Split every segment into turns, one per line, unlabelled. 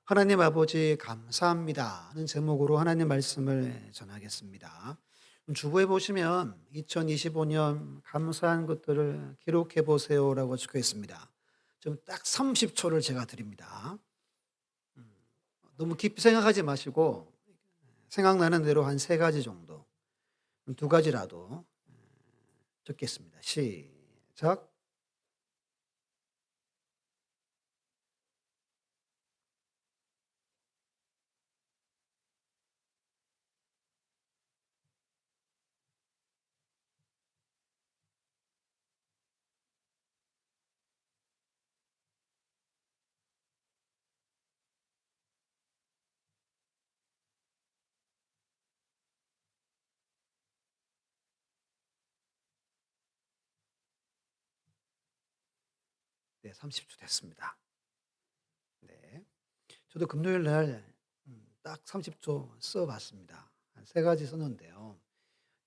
하나님 아버지 감사합니다 하는 제목으로 하나님 말씀을 전하겠습니다. 주보에 보시면 2025년 감사한 것들을 기록해 보세요라고 적혀 있습니다. 좀 딱 30초를 제가 드립니다. 음, 너무 깊이 생각하지 마시고 생각나는 대로 한 세 가지 정도, 두 가지라도 적겠습니다. 시작. 네, 30초 됐습니다. 네. 저도 금요일 날 딱 30초 써 봤습니다. 한 세 가지 썼는데요.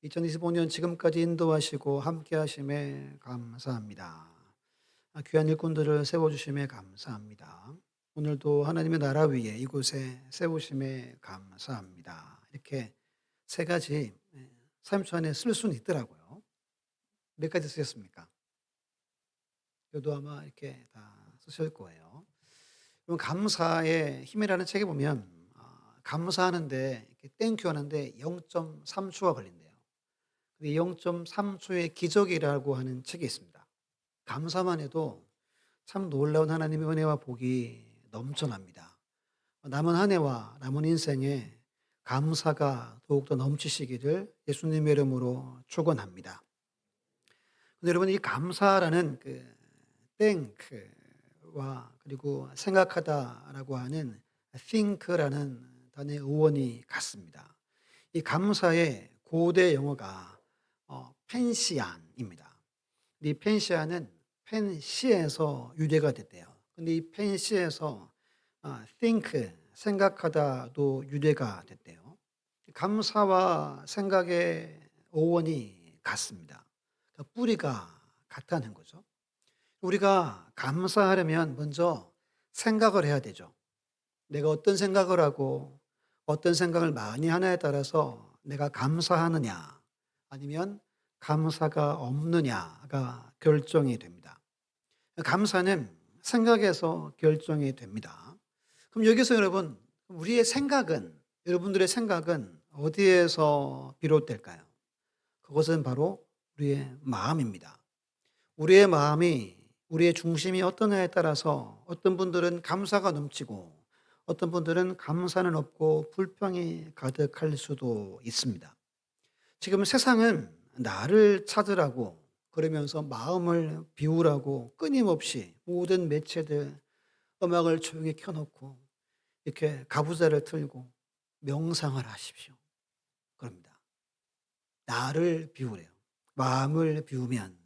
2025년 지금까지 인도하시고 함께 하심에 감사합니다. 귀한 일꾼들을 세워 주심에 감사합니다. 오늘도 하나님의 나라 위에 이곳에 세우심에 감사합니다. 이렇게 세 가지 30초 안에 쓸 수는 있더라고요. 몇 가지 쓰셨습니까? 저도 아마 이렇게 다 쓰실 거예요. 그럼 감사의 힘이라는 책에 보면 감사하는데 이렇게 땡큐 하는데 0.3초가 걸린대요. 그 0.3초의 기적이라고 하는 책이 있습니다. 감사만 해도 참 놀라운 하나님의 은혜와 복이 넘쳐납니다. 남은 한 해와 남은 인생에 감사가 더욱더 넘치시기를 예수님의 이름으로 축원합니다. 근데 여러분 이 감사라는 그 think와 그리고 생각하다라고 하는 think라는 단어의 어원이 같습니다. 이 감사의 고대 영어가 펜시안입니다. 이 펜시안은 펜시에서 유래가 됐대요. 근데 이 펜시에서 think 생각하다도 유래가 됐대요. 감사와 생각의 어원이 같습니다. 그러니까 뿌리가 같다는 거죠. 우리가 감사하려면 먼저 생각을 해야 되죠. 내가 어떤 생각을 하고 어떤 생각을 많이 하냐에 따라서 내가 감사하느냐 아니면 감사가 없느냐가 결정이 됩니다. 감사는 생각에서 결정이 됩니다. 그럼 여기서 여러분, 우리의 생각은, 여러분들의 생각은 어디에서 비롯될까요? 그것은 바로 우리의 마음입니다. 우리의 마음이, 우리의 중심이 어떠냐에 따라서 어떤 분들은 감사가 넘치고 어떤 분들은 감사는 없고 불평이 가득할 수도 있습니다. 지금 세상은 나를 찾으라고 그러면서 마음을 비우라고 끊임없이 모든 매체들 음악을 조용히 켜놓고 이렇게 가부좌를 틀고 명상을 하십시오. 그럽니다. 나를 비우래요. 마음을 비우면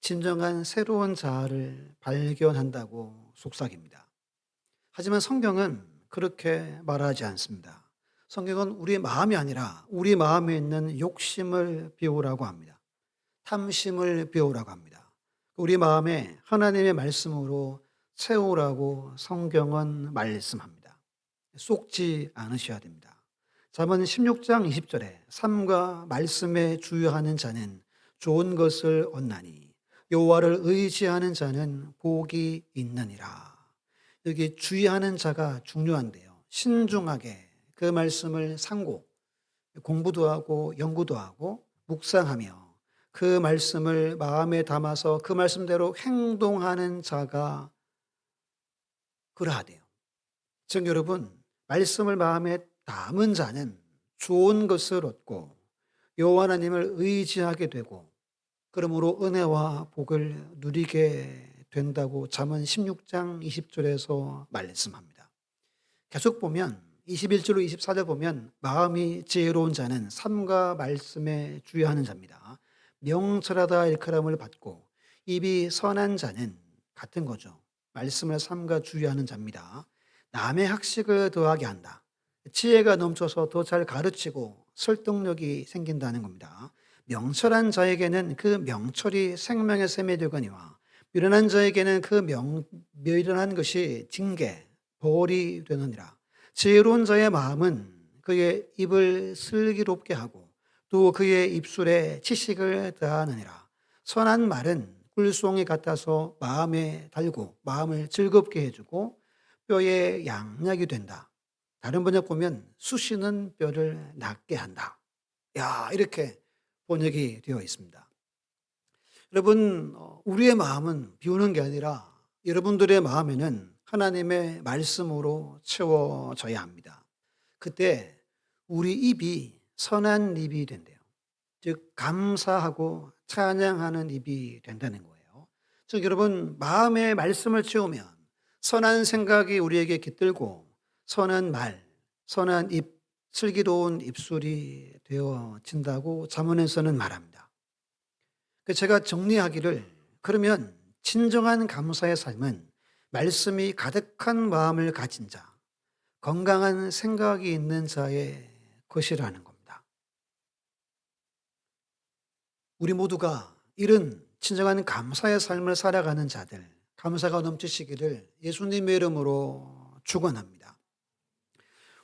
진정한 새로운 자아를 발견한다고 속삭입니다. 하지만 성경은 그렇게 말하지 않습니다. 성경은 우리 마음이 아니라 우리 마음에 있는 욕심을 비우라고 합니다. 탐심을 비우라고 합니다. 우리 마음에 하나님의 말씀으로 채우라고 성경은 말씀합니다. 쏙지 않으셔야 됩니다. 잠언 16장 20절에 삶과 말씀에 주의하는 자는 좋은 것을 얻나니 여호와를 의지하는 자는 복이 있느니라. 여기 주의하는 자가 중요한데요. 신중하게 그 말씀을 상고 공부도 하고 연구도 하고 묵상하며 그 말씀을 마음에 담아서 그 말씀대로 행동하는 자가 그러하대요. 즉 여러분 말씀을 마음에 담은 자는 좋은 것을 얻고 여호와 하나님을 의지하게 되고 그러므로 은혜와 복을 누리게 된다고 잠언 16장 20절에서 말씀합니다. 계속 보면 21절로 24절 보면 마음이 지혜로운 자는 삶과 말씀에 주의하는 자입니다. 명철하다 일컬음을 받고 입이 선한 자는 같은 거죠. 말씀을 삼가 주의하는 자입니다. 남의 학식을 더하게 한다. 지혜가 넘쳐서 더 잘 가르치고 설득력이 생긴다는 겁니다. 명철한 자에게는 그 명철이 생명의 샘이 되거니와 미련한 자에게는 그 미련한 것이 징계, 벌이 되느니라. 지혜로운 자의 마음은 그의 입을 슬기롭게 하고 또 그의 입술에 지식을 더하느니라. 선한 말은 꿀송이 같아서 마음에 달고 마음을 즐겁게 해주고 뼈에 양약이 된다. 다른 번역 보면 쑤시는 뼈를 낫게 한다. 야, 이렇게 번역이 되어 있습니다. 여러분, 우리의 마음은 비우는 게 아니라 여러분들의 마음에는 하나님의 말씀으로 채워져야 합니다. 그때 우리 입이 선한 입이 된대요. 즉 감사하고 찬양하는 입이 된다는 거예요. 즉 여러분, 마음에 말씀을 채우면 선한 생각이 우리에게 깃들고 선한 말, 선한 입, 슬기로운 입술이 되어진다고 잠언에서는 말합니다. 제가 정리하기를, 그러면 진정한 감사의 삶은 말씀이 가득한 마음을 가진 자, 건강한 생각이 있는 자의 것이라는 겁니다. 우리 모두가 이런 진정한 감사의 삶을 살아가는 자들, 감사가 넘치시기를 예수님의 이름으로 축원합니다.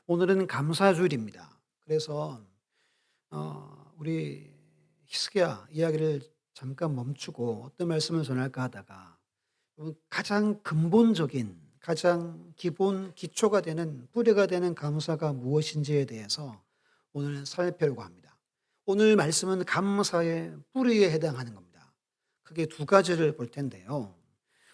오늘은 감사주일입니다. 그래서 우리 히스기야 이야기를 잠깐 멈추고 어떤 말씀을 전할까 하다가 가장 근본적인, 가장 기본 기초가 되는, 뿌리가 되는 감사가 무엇인지에 대해서 오늘 살펴보려고 합니다. 오늘 말씀은 감사의 뿌리에 해당하는 겁니다. 크게 두 가지를 볼 텐데요.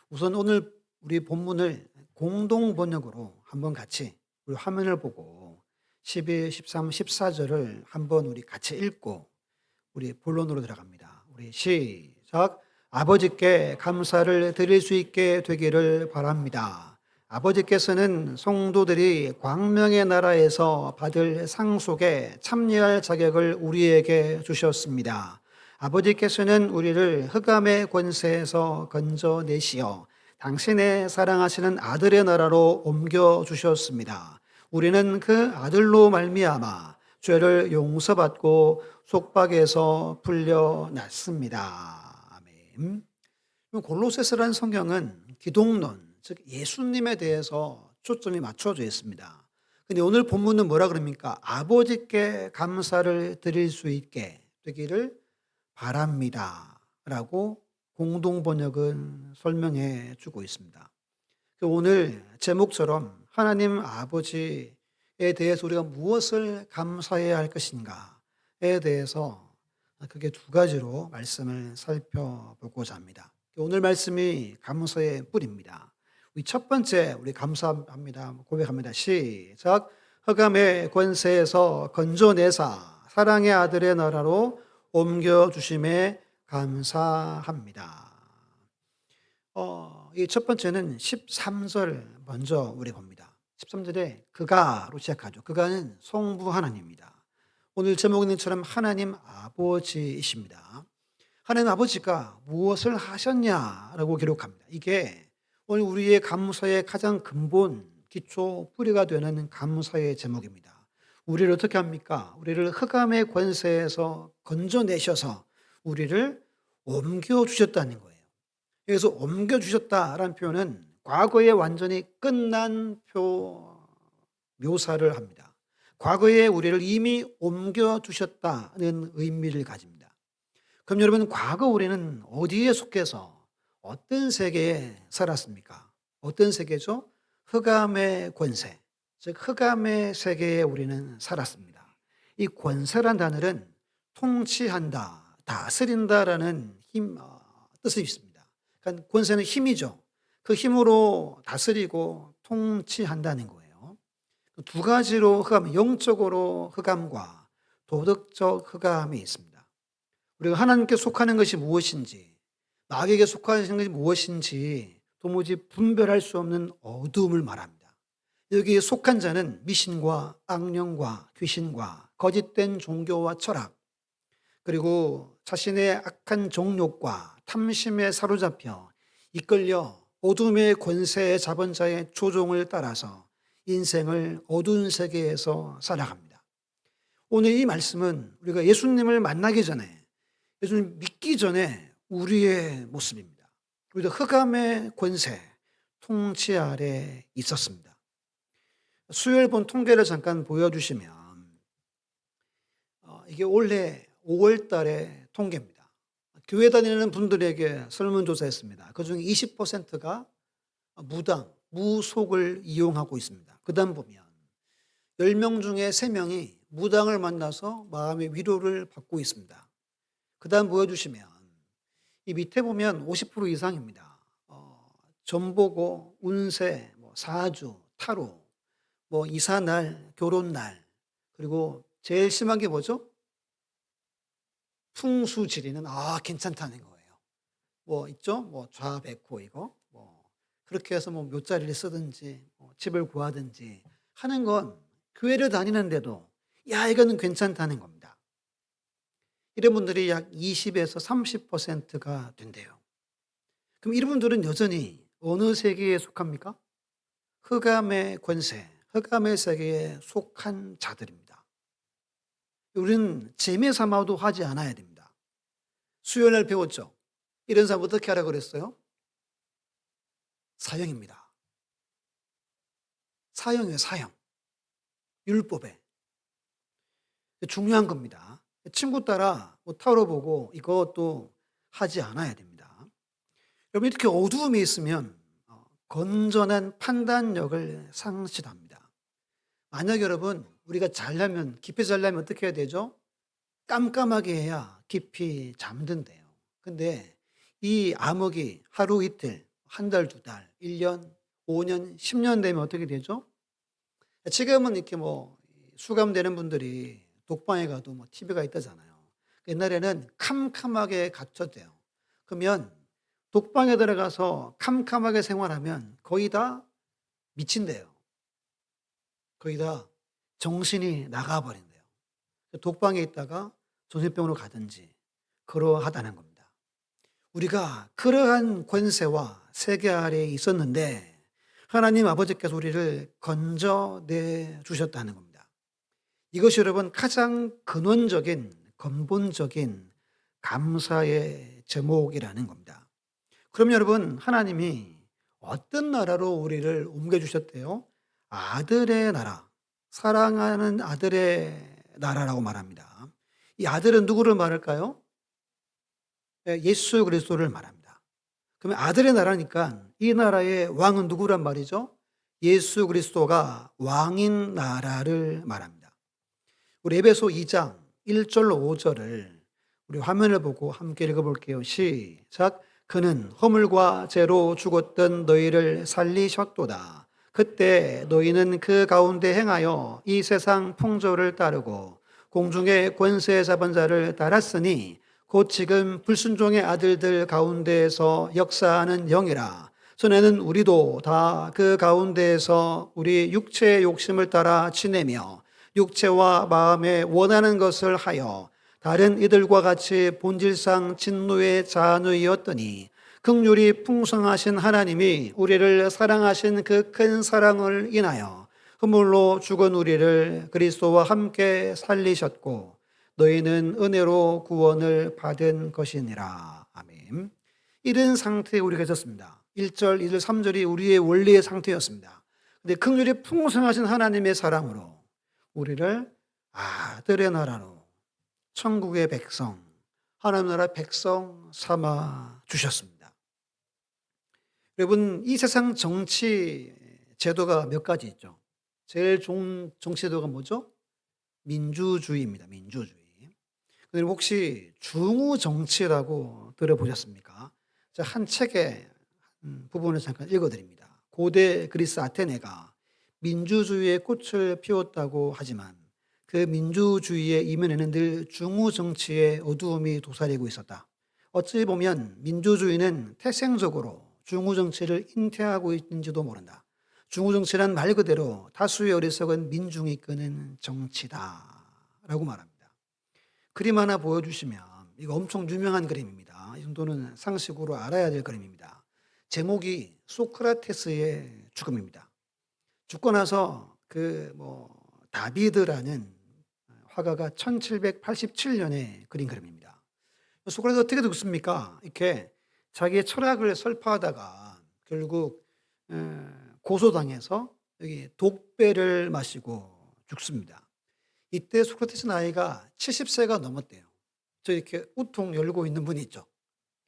우선 오늘 우리 본문을 공동 번역으로 한번 같이 우리 화면을 보고 12, 13, 14절을 한번 우리 같이 읽고 우리 본론으로 들어갑니다. 우리 시작. 아버지께 감사를 드릴 수 있게 되기를 바랍니다. 아버지께서는 성도들이 광명의 나라에서 받을 상 속에 참여할 자격을 우리에게 주셨습니다. 아버지께서는 우리를 흑암의 권세에서 건져내시어 당신의 사랑하시는 아들의 나라로 옮겨주셨습니다. 우리는 그 아들로 말미암아 죄를 용서받고 속박에서 풀려났습니다. 아멘. 골로새서라는 성경은 기독론, 즉 예수님에 대해서 초점이 맞춰져 있습니다. 근데 오늘 본문은 뭐라 그럽니까? 아버지께 감사를 드릴 수 있게 되기를 바랍니다. 라고 공동 번역은 설명해 주고 있습니다. 오늘 제목처럼 하나님 아버지에 대해서 우리가 무엇을 감사해야 할 것인가에 대해서 크게 두 가지로 말씀을 살펴보고자 합니다. 오늘 말씀이 감사의 뿌리입니다. 우리 첫 번째, 우리 감사합니다. 고백합니다. 시작. 흑암의 권세에서 건져내사 사랑의 아들의 나라로 옮겨주심에 감사합니다. 이 첫 번째는 13절 먼저 우리 봅니다. 13절에 그가로 시작하죠. 그가는 성부 하나님입니다. 오늘 제목 있는 것처럼 하나님 아버지이십니다. 하나님 아버지가 무엇을 하셨냐라고 기록합니다. 이게 오늘 우리의 감사의 가장 근본, 기초, 뿌리가 되는 감사의 제목입니다. 우리를 어떻게 합니까? 우리를 흑암의 권세에서 건져내셔서 우리를 옮겨주셨다는 거예요. 여기서 옮겨주셨다라는 표현은 과거에 완전히 끝난 묘사를 합니다. 과거에 우리를 이미 옮겨주셨다는 의미를 가집니다. 그럼 여러분, 과거 우리는 어디에 속해서 어떤 세계에 살았습니까? 어떤 세계죠? 흑암의 권세, 즉 흑암의 세계에 우리는 살았습니다. 이 권세란 단어는 통치한다, 다스린다라는 뜻이 있습니다. 그러니까 권세는 힘이죠. 그 힘으로 다스리고 통치한다는 거예요. 두 가지로 흑암, 영적으로 흑암과 도덕적 흑암이 있습니다. 우리가 하나님께 속하는 것이 무엇인지, 마귀에게 속하는 것이 무엇인지 도무지 분별할 수 없는 어두움을 말합니다. 여기에 속한 자는 미신과 악령과 귀신과 거짓된 종교와 철학, 그리고 자신의 악한 정욕과 탐심에 사로잡혀 이끌려 어둠의 권세에 잡은 자의 조종을 따라서 인생을 어두운 세계에서 살아갑니다. 오늘 이 말씀은 우리가 예수님을 만나기 전에, 예수님 믿기 전에 우리의 모습입니다. 우리도 흑암의 권세, 통치 아래 있었습니다. 수요일 본 통계를 잠깐 보여주시면 이게 올해 5월 달의 통계입니다. 교회 다니는 분들에게 설문조사했습니다. 그중 20%가 무당, 무속을 이용하고 있습니다. 그다음 보면 10명 중에 3명이 무당을 만나서 마음의 위로를 받고 있습니다. 그다음 보여주시면 이 밑에 보면 50% 이상입니다. 점보고, 운세, 사주, 타로, 이사날, 결혼날, 그리고 제일 심한 게 뭐죠? 풍수지리는 괜찮다는 거예요. 있죠? 좌백호 이거. 그렇게 해서 묘자리를 쓰든지 집을 구하든지 하는 건 교회를 다니는데도 이거는 괜찮다는 겁니다. 이런 분들이 약 20에서 30%가 된대요. 그럼 이런 분들은 여전히 어느 세계에 속합니까? 흑암의 권세, 흑암의 세계에 속한 자들입니다. 우리는 재미 삼아도 하지 않아야 됩니다. 수요일날 배웠죠? 이런 사람 어떻게 하라고 그랬어요? 사형입니다. 사형이에요, 사형. 율법에. 중요한 겁니다. 친구 따라 타로 보고 이것도 하지 않아야 됩니다. 여러분, 이렇게 어두움이 있으면 건전한 판단력을 상실합니다. 만약 여러분, 우리가 깊이 잘려면 어떻게 해야 되죠? 깜깜하게 해야 깊이 잠든대요. 근데 이 암흑이 하루 이틀, 한 달, 두 달, 1년, 5년, 10년 되면 어떻게 되죠? 지금은 이렇게 수감되는 분들이 독방에 가도 TV가 있다잖아요. 옛날에는 캄캄하게 갇혔대요. 그러면 독방에 들어가서 캄캄하게 생활하면 거의 다 미친대요. 거의 다 정신이 나가버린대요. 독방에 있다가 정신병으로 가든지 그러하다는 겁니다. 우리가 그러한 권세와 세계 아래에 있었는데 하나님 아버지께서 우리를 건져내 주셨다는 겁니다. 이것이 여러분 가장 근원적인 근본적인 감사의 제목이라는 겁니다. 그럼 여러분, 하나님이 어떤 나라로 우리를 옮겨주셨대요? 아들의 나라, 사랑하는 아들의 나라라고 말합니다. 이 아들은 누구를 말할까요? 예수 그리스도를 말합니다. 그러면 아들의 나라니까 이 나라의 왕은 누구란 말이죠? 예수 그리스도가 왕인 나라를 말합니다. 우리 에베소 2장 1절로 5절을 우리 화면을 보고 함께 읽어볼게요. 시작. 그는 허물과 죄로 죽었던 너희를 살리셨도다. 그때 너희는 그 가운데 행하여 이 세상 풍조를 따르고 공중의 권세 잡은 자를 따랐으니 곧 지금 불순종의 아들들 가운데에서 역사하는 영이라. 전에는 우리도 다 그 가운데에서 우리 육체의 욕심을 따라 지내며 육체와 마음에 원하는 것을 하여 다른 이들과 같이 본질상 진노의 자녀이었더니 긍휼이 풍성하신 하나님이 우리를 사랑하신 그 큰 사랑을 인하여 허물로 죽은 우리를 그리스도와 함께 살리셨고 너희는 은혜로 구원을 받은 것이니라. 아멘. 이런 상태에 우리가 있었습니다. 1절, 2절, 3절이 우리의 원래의 상태였습니다. 근데 긍휼이 풍성하신 하나님의 사랑으로 우리를 아들의 나라로 천국의 백성, 하나님 나라 백성 삼아 주셨습니다. 여러분, 이 세상 정치 제도가 몇 가지 있죠. 제일 좋은 정치 제도가 뭐죠? 민주주의입니다. 민주주의. 그리고 혹시 중우 정치라고 들어보셨습니까? 한 책의 부분을 잠깐 읽어드립니다. 고대 그리스 아테네가 민주주의의 꽃을 피웠다고 하지만 그 민주주의의 이면에는 늘 중우 정치의 어두움이 도사리고 있었다. 어찌 보면 민주주의는 태생적으로 중우 정치를 잉태하고 있는지도 모른다. 중우 정치란 말 그대로 다수의 어리석은 민중이 이끄는 정치다 라고 말합니다. 그림 하나 보여주시면 이거 엄청 유명한 그림입니다. 이 정도는 상식으로 알아야 될 그림입니다. 제목이 소크라테스의 죽음입니다. 죽고 나서 다비드라는 화가가 1787년에 그린 그림입니다. 소크라테스 어떻게 죽습니까? 이렇게 자기의 철학을 설파하다가 결국 고소당해서 여기 독배를 마시고 죽습니다. 이때 소크라테스 나이가 70세가 넘었대요. 저 이렇게 우통 열고 있는 분이 있죠.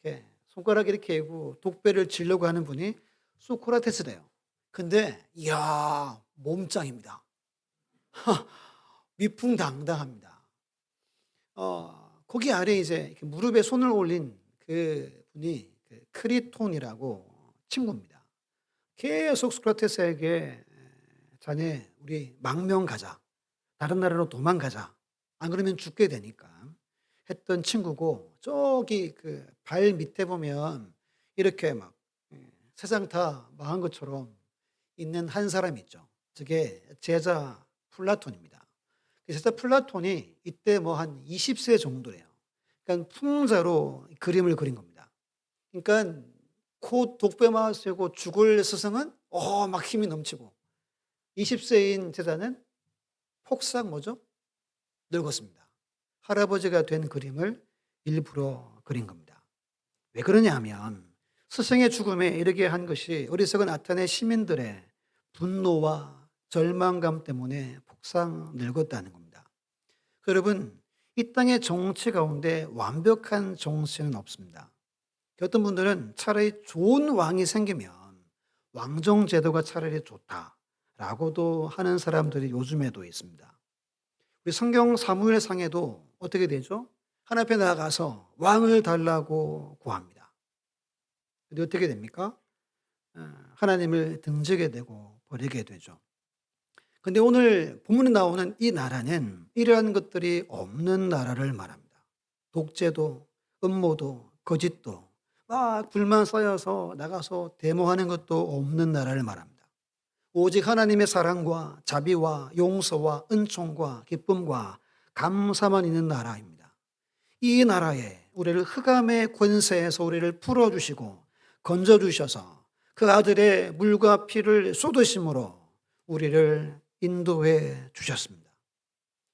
이렇게 손가락 이렇게 하고 독배를 지려고 하는 분이 소크라테스래요. 근데 이야 몸짱입니다. 위풍당당합니다. 거기 아래 이제 이렇게 무릎에 손을 올린 그 분이 그 크리톤이라고 친구입니다. 계속 소크라테스에게 자네 우리 망명 가자. 다른 나라로 도망가자. 안 그러면 죽게 되니까 했던 친구고 저기 그 발 밑에 보면 이렇게 막 세상 다 망한 것처럼 있는 한 사람이 있죠. 저게 제자 플라톤입니다. 그 제자 플라톤이 이때 뭐 한 20세 정도래요. 그러니까 풍자로 그림을 그린 겁니다. 그러니까 곧 독배 마시고 죽을 스승은 막 힘이 넘치고 20세인 제자는 폭삭 뭐죠? 늙었습니다. 할아버지가 된 그림을 일부러 그린 겁니다. 왜 그러냐 하면 스승의 죽음에 이르게 한 것이 어리석은 아테네 시민들의 분노와 절망감 때문에 폭삭 늙었다는 겁니다. 여러분, 이 땅의 정치 가운데 완벽한 정치는 없습니다. 어떤 분들은 차라리 좋은 왕이 생기면 왕정 제도가 차라리 좋다라고도 하는 사람들이 요즘에도 있습니다. 우리 성경 사무엘상에도 어떻게 되죠? 하나님 앞에 나가서 왕을 달라고 구합니다. 근데 어떻게 됩니까? 하나님을 등지게 되고 버리게 되죠. 근데 오늘 본문에 나오는 이 나라는 이러한 것들이 없는 나라를 말합니다. 독재도, 음모도, 거짓도, 막 불만 쌓여서 나가서 데모하는 것도 없는 나라를 말합니다. 오직 하나님의 사랑과 자비와 용서와 은총과 기쁨과 감사만 있는 나라입니다. 이 나라에 우리를 흑암의 권세에서 우리를 풀어주시고 건져주셔서 그 아들의 물과 피를 쏟으심으로 우리를 인도해 주셨습니다.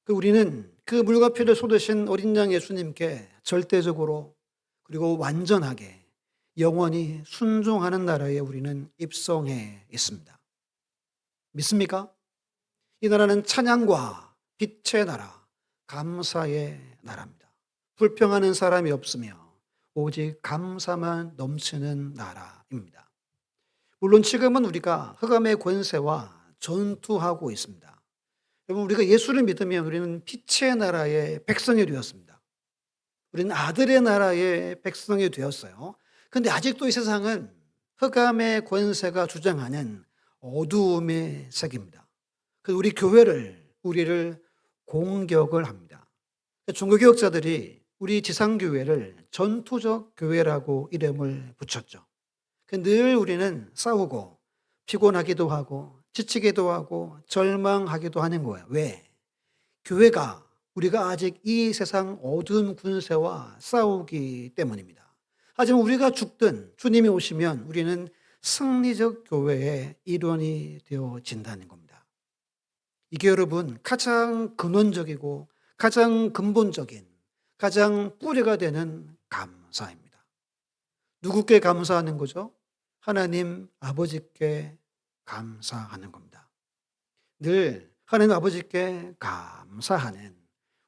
우리는 그 물과 피를 쏟으신 어린 양 예수님께 절대적으로 그리고 완전하게 영원히 순종하는 나라에 우리는 입성해 있습니다. 믿습니까? 이 나라는 찬양과 빛의 나라, 감사의 나라입니다. 불평하는 사람이 없으며 오직 감사만 넘치는 나라입니다. 물론 지금은 우리가 흑암의 권세와 전투하고 있습니다. 여러분, 우리가 예수를 믿으면 우리는 빛의 나라의 백성이 되었습니다. 우리는 아들의 나라의 백성이 되었어요. 그런데 아직도 이 세상은 흑암의 권세가 주장하는 어두움의 세계입니다. 그래서 우리를 공격을 합니다. 종교개혁자들이 우리 지상교회를 전투적 교회라고 이름을 붙였죠. 늘 우리는 싸우고 피곤하기도 하고 지치기도 하고 절망하기도 하는 거예요. 왜? 교회가 우리가 아직 이 세상 어두운 군세와 싸우기 때문입니다. 하지만 우리가 죽든 주님이 오시면 우리는 승리적 교회의 일원이 되어진다는 겁니다. 이게 여러분 가장 근원적이고 가장 근본적인 가장 뿌리가 되는 감사입니다. 누구께 감사하는 거죠? 하나님 아버지께 감사하는 겁니다. 늘 하나님 아버지께 감사하는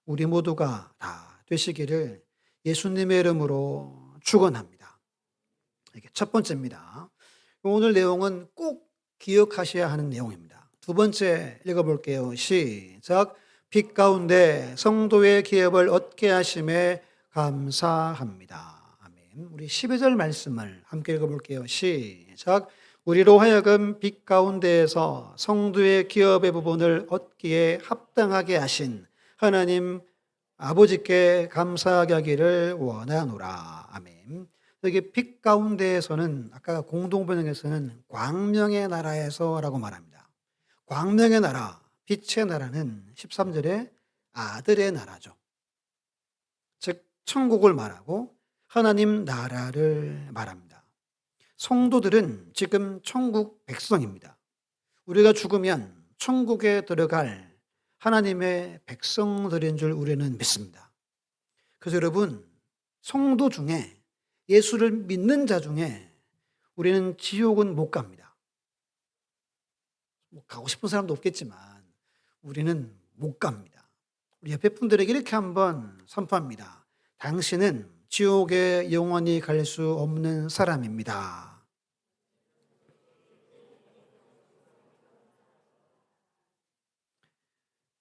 우리 모두가 다 되시기를 예수님의 이름으로 축원합니다. 이게 첫 번째입니다. 오늘 내용은 꼭 기억하셔야 하는 내용입니다. 두 번째 읽어볼게요. 시작. 빛 가운데 성도의 기업을 얻게 하심에 감사합니다. 아멘. 우리 12절 말씀을 함께 읽어볼게요. 시작. 우리로 하여금 빛 가운데에서 성도의 기업의 부분을 얻기에 합당하게 하신 하나님 아버지께 감사하게 하기를 원하노라. 아멘. 여기 빛 가운데에서는 아까 공동번역에서는 광명의 나라에서라고 말합니다. 광명의 나라, 빛의 나라는 13절에 아들의 나라죠. 즉 천국을 말하고 하나님 나라를 말합니다. 성도들은 지금 천국 백성입니다. 우리가 죽으면 천국에 들어갈 하나님의 백성들인 줄 우리는 믿습니다. 그래서 여러분, 성도 중에 예수를 믿는 자 중에 우리는 지옥은 못 갑니다. 뭐 가고 싶은 사람도 없겠지만 우리는 못 갑니다. 우리 옆에 분들에게 이렇게 한번 선포합니다. 당신은 지옥에 영원히 갈 수 없는 사람입니다.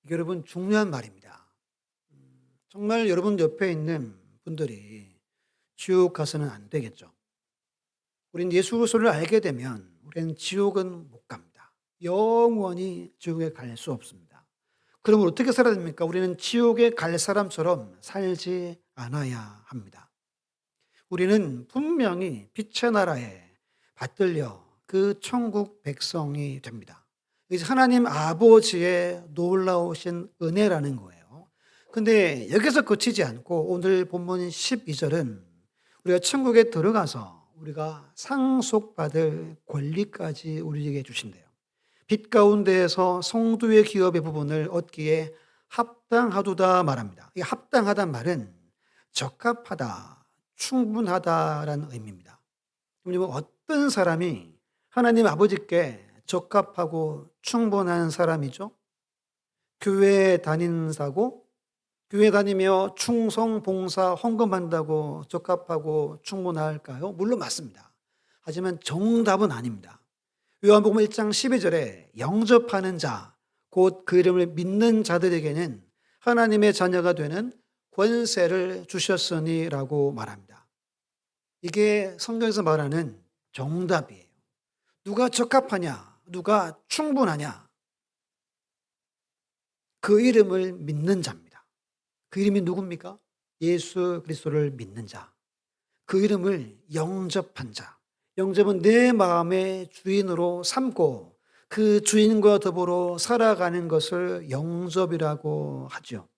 이게 여러분 중요한 말입니다. 정말 여러분 옆에 있는 분들이 지옥 가서는 안 되겠죠. 우리는 예수 그리스도를 알게 되면 우리는 지옥은 못 갑니다. 영원히 지옥에 갈 수 없습니다. 그러면 어떻게 살아야 됩니까? 우리는 지옥에 갈 사람처럼 살지 않아야 합니다. 우리는 분명히 빛의 나라에 받들려 그 천국 백성이 됩니다. 이제 하나님 아버지의 놀라우신 은혜라는 거예요. 근데 여기서 그치지 않고 오늘 본문 12절은 우리가 천국에 들어가서 우리가 상속받을 권리까지 우리에게 주신대요. 빛 가운데에서 성도의 기업의 부분을 얻기에 합당하도다 말합니다. 이 합당하다는 말은 적합하다, 충분하다라는 의미입니다. 그러면 어떤 사람이 하나님 아버지께 적합하고 충분한 사람이죠? 교회에 다닌다고? 교회 다니며 충성, 봉사, 헌금한다고 적합하고 충분할까요? 물론 맞습니다. 하지만 정답은 아닙니다. 요한복음 1장 12절에 영접하는 자, 곧 그 이름을 믿는 자들에게는 하나님의 자녀가 되는 권세를 주셨으니라고 말합니다. 이게 성경에서 말하는 정답이에요. 누가 적합하냐? 누가 충분하냐? 그 이름을 믿는 자입니다. 그 이름이 누굽니까? 예수 그리스도를 믿는 자. 그 이름을 영접한 자. 영접은 내 마음의 주인으로 삼고 그 주인과 더불어 살아가는 것을 영접이라고 하죠.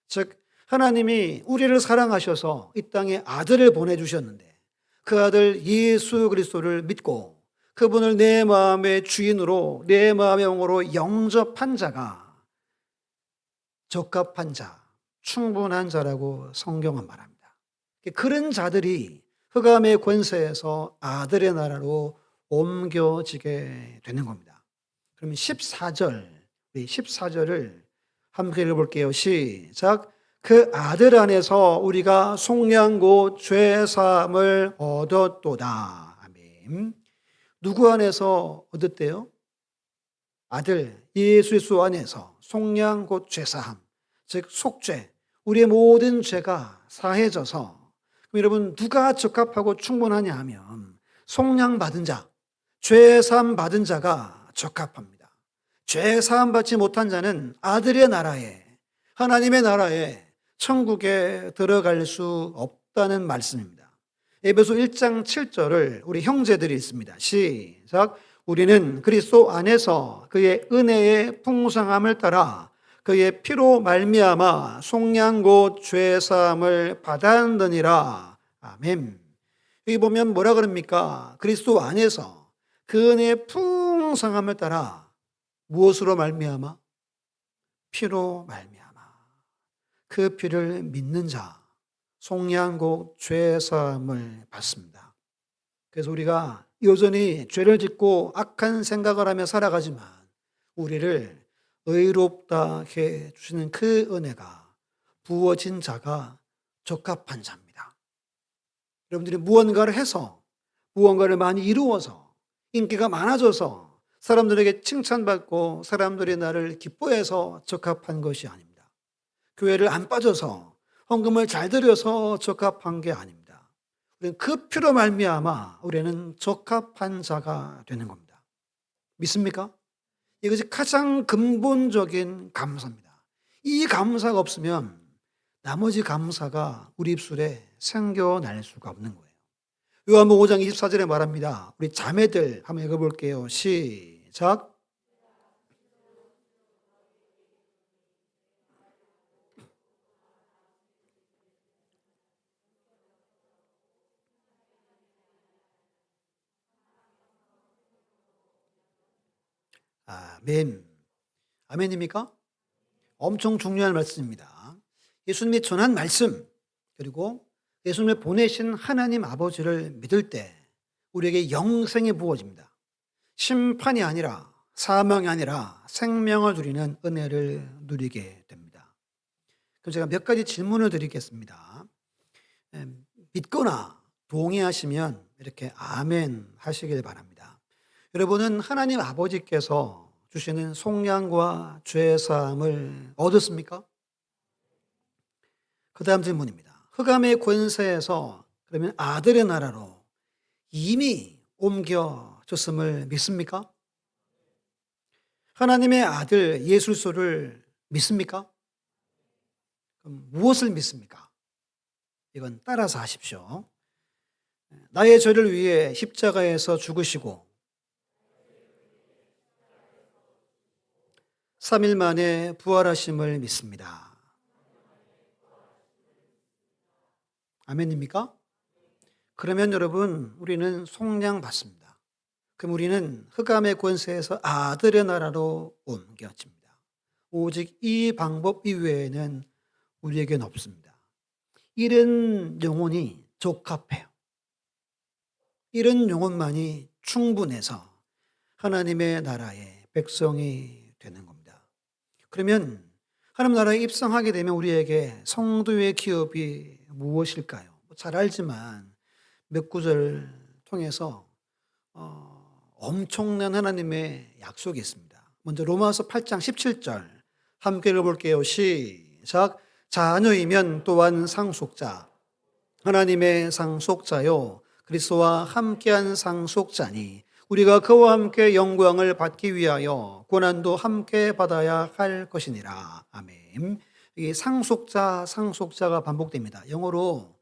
즉 하나님이 우리를 사랑하셔서 이 땅에 아들을 보내주셨는데 그 아들 예수 그리스도를 믿고 그분을 내 마음의 주인으로 내 마음의 영으로 영접한 자가 적합한 자, 충분한 자라고 성경은 말합니다. 그런 자들이 흑암의 권세에서 아들의 나라로 옮겨지게 되는 겁니다. 그러면 14절, 우리 14절을 함께 읽어볼게요. 시작. 그 아들 안에서 우리가 속량고 죄사함을 얻었도다. 아멘. 누구 안에서 얻었대요? 아들 예수 그리스도 안에서 속량 곧 죄사함, 즉 속죄, 우리의 모든 죄가 사해져서 그럼 여러분 누가 적합하고 충분하냐 하면 속량 받은 자, 죄사함 받은 자가 적합합니다. 죄사함 받지 못한 자는 아들의 나라에 하나님의 나라에 천국에 들어갈 수 없다는 말씀입니다. 에베소 1장 7절을 우리 형제들이 있습니다. 시작. 우리는 그리스도 안에서 그의 은혜의 풍성함을 따라 그의 피로 말미암아 속량 곧 죄사함을 받았느니라. 아멘. 여기 보면 뭐라 그럽니까? 그리스도 안에서 그 은혜의 풍성함을 따라 무엇으로 말미암아? 피로 말미암아. 그 피를 믿는 자, 속량 곧 죄사함을 받습니다. 그래서 우리가 여전히 죄를 짓고 악한 생각을 하며 살아가지만 우리를 의롭다 해 주시는 그 은혜가 부어진 자가 적합한 자입니다. 여러분들이 무언가를 해서 무언가를 많이 이루어서 인기가 많아져서 사람들에게 칭찬받고 사람들이 나를 기뻐해서 적합한 것이 아닙니다. 교회를 안 빠져서 헌금을 잘 드려서 적합한 게 아닙니다. 우리는 그 피로 말미암아 우리는 적합한 자가 되는 겁니다. 믿습니까? 이것이 가장 근본적인 감사입니다. 이 감사가 없으면 나머지 감사가 우리 입술에 생겨날 수가 없는 거예요. 요한복음 5장 24절에 말합니다. 우리 자매들 한번 읽어볼게요. 시작. 아멘. 아멘입니까? 엄청 중요한 말씀입니다. 예수님이 전한 말씀, 그리고 예수님을 보내신 하나님 아버지를 믿을 때 우리에게 영생이 부어집니다. 심판이 아니라 사망이 아니라 생명을 누리는 은혜를 누리게 됩니다. 그럼 제가 몇 가지 질문을 드리겠습니다. 믿거나 동의하시면 이렇게 아멘 하시길 바랍니다. 여러분은 하나님 아버지께서 주시는 속량과 죄 사함을 얻었습니까? 그 다음 질문입니다. 흑암의 권세에서 그러면 아들의 나라로 이미 옮겨졌음을 믿습니까? 하나님의 아들 예수 그리스도를 믿습니까? 그럼 무엇을 믿습니까? 이건 따라서 하십시오. 나의 죄를 위해 십자가에서 죽으시고 3일 만에 부활하심을 믿습니다. 아멘입니까? 그러면 여러분 우리는 속량 받습니다. 그럼 우리는 흑암의 권세에서 아들의 나라로 옮겨집니다. 오직 이 방법 이외에는 우리에겐 없습니다. 이런 영혼이 적합해요. 이런 영혼만이 충분해서 하나님의 나라의 백성이 되는 겁니다. 그러면 하나님 나라에 입성하게 되면 우리에게 성도의 기업이 무엇일까요? 잘 알지만 몇 구절 통해서 엄청난 하나님의 약속이 있습니다. 먼저 로마서 8장 17절 함께 읽어볼게요. 시작. 자녀이면 또한 상속자, 하나님의 상속자요 그리스도와 함께한 상속자니 우리가 그와 함께 영광을 받기 위하여 고난도 함께 받아야 할 것이니라. 아멘. 이 상속자가 반복됩니다. 영어로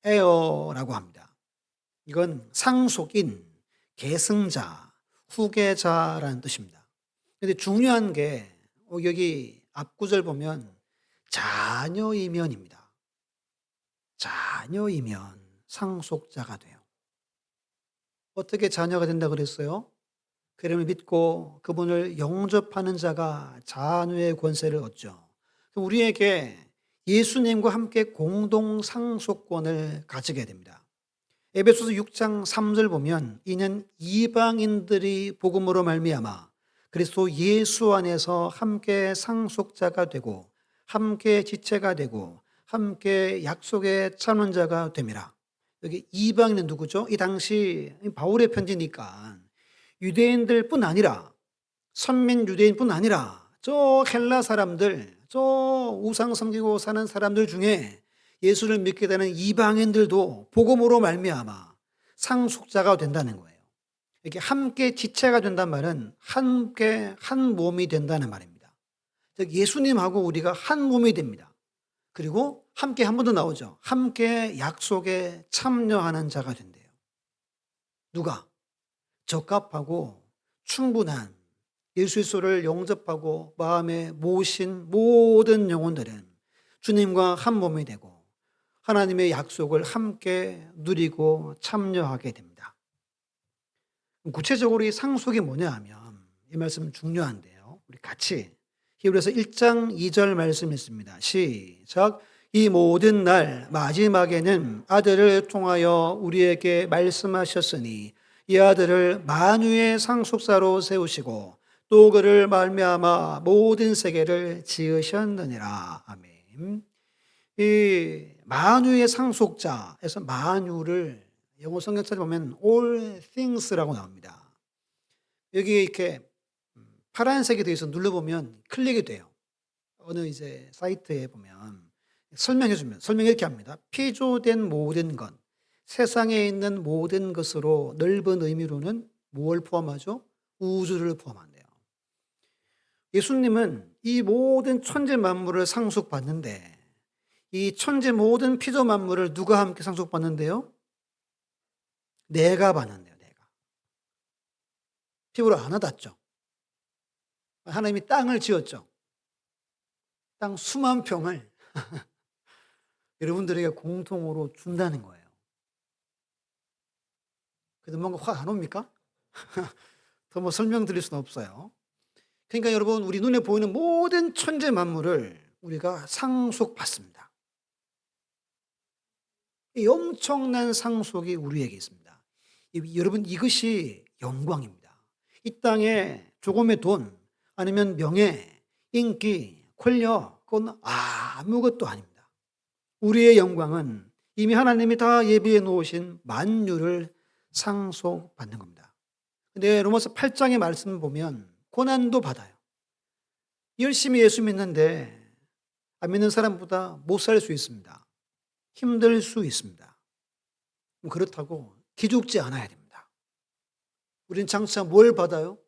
heir라고 합니다. 이건 상속인, 계승자, 후계자라는 뜻입니다. 그런데 중요한 게 여기 앞구절 보면 자녀이면입니다. 자녀이면 상속자가 돼요. 어떻게 자녀가 된다 그랬어요? 그를 믿고 그분을 영접하는 자가 자녀의 권세를 얻죠. 우리에게 예수님과 함께 공동 상속권을 가지게 됩니다. 에베소서 6장 3절 보면 이는 이방인들이 복음으로 말미암아 그리스도 예수 안에서 함께 상속자가 되고 함께 지체가 되고 함께 약속의 참원자가 됨이라. 여기 이방인은 누구죠? 이 당시 바울의 편지니까 유대인들뿐 아니라 선민 유대인뿐 아니라 저 헬라 사람들, 저 우상 섬기고 사는 사람들 중에 예수를 믿게 되는 이방인들도 복음으로 말미암아 상속자가 된다는 거예요. 이렇게 함께 지체가 된단 말은 함께 한 몸이 된다는 말입니다. 즉 예수님하고 우리가 한 몸이 됩니다. 그리고 함께 한 번 더 나오죠. 함께 약속에 참여하는 자가 된대요. 누가? 적합하고 충분한 예수 그리스도를 영접하고 마음에 모신 모든 영혼들은 주님과 한 몸이 되고 하나님의 약속을 함께 누리고 참여하게 됩니다. 구체적으로 이 상속이 뭐냐 하면 이 말씀 중요한데요. 우리 같이 히브리서 1장 2절 말씀 있습니다. 시작. 이 모든 날 마지막에는 아들을 통하여 우리에게 말씀하셨으니 이 아들을 만유의 상속사로 세우시고 또 그를 말미암아 모든 세계를 지으셨느니라. 아멘. 이 만유의 상속자에서 만유를 영어 성경 찾아보면 all things라고 나옵니다. 여기 이렇게 파란색이 되어 있어 눌러보면 클릭이 돼요. 어느 이제 사이트에 보면 설명해주면 설명이 이렇게 합니다. 피조된 모든 것, 세상에 있는 모든 것으로 넓은 의미로는 무엇을 포함하죠? 우주를 포함한대요. 예수님은 이 모든 천재 만물을 상속받는데 이 천재 모든 피조 만물을 누가 함께 상속받는데요? 내가 받는데요. 내가. 피부로 안 와닿죠. 하나님이 땅을 지었죠. 땅 수만 평을 여러분들에게 공통으로 준다는 거예요. 그래도 뭔가 화 안 옵니까? 더 뭐 설명드릴 수는 없어요. 그러니까 여러분 우리 눈에 보이는 모든 천재 만물을 우리가 상속받습니다. 이 엄청난 상속이 우리에게 있습니다. 여러분 이것이 영광입니다. 이 땅에 조금의 돈 아니면 명예, 인기, 권력 그건 아무것도 아닙니다. 우리의 영광은 이미 하나님이 다 예비해 놓으신 만유를 상속받는 겁니다. 근데 로마서 8장의 말씀을 보면 고난도 받아요. 열심히 예수 믿는데 안 믿는 사람보다 못 살 수 있습니다. 힘들 수 있습니다. 그렇다고 기죽지 않아야 됩니다. 우린 장차 뭘 받아요?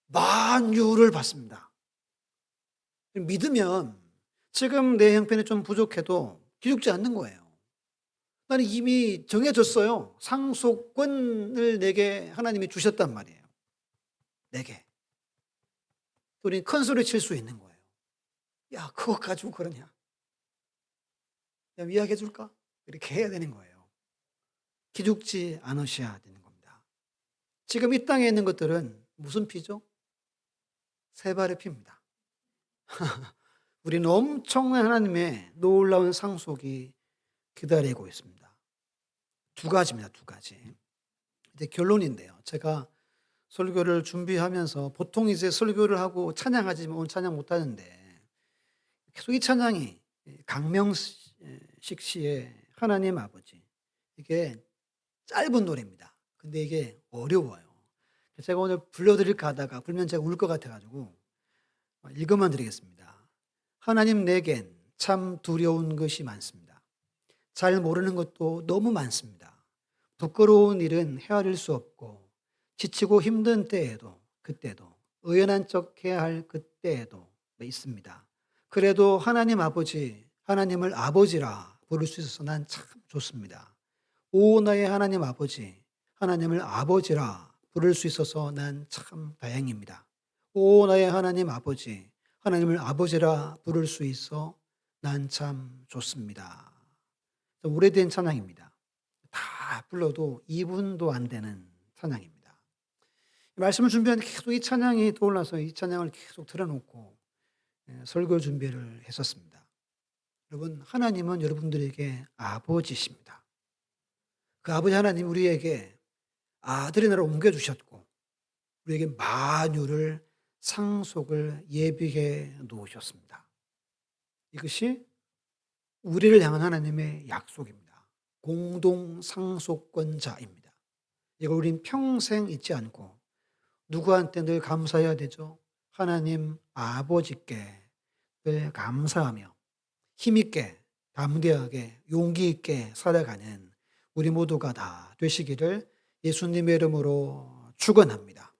만유를 받습니다. 믿으면 지금 내 형편이 좀 부족해도 기죽지 않는 거예요. 나는 이미 정해졌어요. 상속권을 내게 하나님이 주셨단 말이에요. 내게. 우리 큰 소리 칠 수 있는 거예요. 야, 그거 가지고 그러냐? 야, 위약해 줄까? 이렇게 해야 되는 거예요. 기죽지 않으셔야 되는 겁니다. 지금 이 땅에 있는 것들은 무슨 피죠? 세 발의 피입니다. 우리는 엄청난 하나님의 놀라운 상속이 기다리고 있습니다. 두 가지입니다. 두 가지. 이제 결론인데요. 제가 설교를 준비하면서 보통 이제 설교를 하고 찬양하지만 오늘 찬양 못 하는데 계속 이 찬양이 강명식 씨의 하나님 아버지 이게 짧은 노래입니다. 근데 이게 어려워요. 제가 오늘 불러드릴까 하다가 불면 제가 울 것 같아가지고 읽어만 드리겠습니다. 하나님 내겐 참 두려운 것이 많습니다. 잘 모르는 것도 너무 많습니다. 부끄러운 일은 헤아릴 수 없고 지치고 힘든 때에도 그때도 의연한 척 해야 할 그때에도 있습니다. 그래도 하나님 아버지, 하나님을 아버지라 부를 수 있어서 난 참 좋습니다. 오 나의 하나님 아버지, 하나님을 아버지라 부를 수 있어서 난 참 다행입니다. 오 나의 하나님 아버지, 하나님을 아버지라 부를 수 있어 난 참 좋습니다. 오래된 찬양입니다. 다 불러도 2분도 안 되는 찬양입니다. 말씀을 준비하는데 계속 이 찬양이 떠올라서 이 찬양을 계속 틀어놓고 설교 준비를 했었습니다. 여러분, 하나님은 여러분들에게 아버지십니다. 그 아버지 하나님 우리에게 아들의 나라를 옮겨주셨고 우리에게 만유를 상속을 예비해 놓으셨습니다. 이것이 우리를 향한 하나님의 약속입니다. 공동 상속권자입니다. 이걸 우린 평생 잊지 않고 누구한테 늘 감사해야 되죠? 하나님 아버지께 늘 감사하며 힘있게 담대하게 용기 있게 살아가는 우리 모두가 다 되시기를 예수님의 이름으로 축원합니다.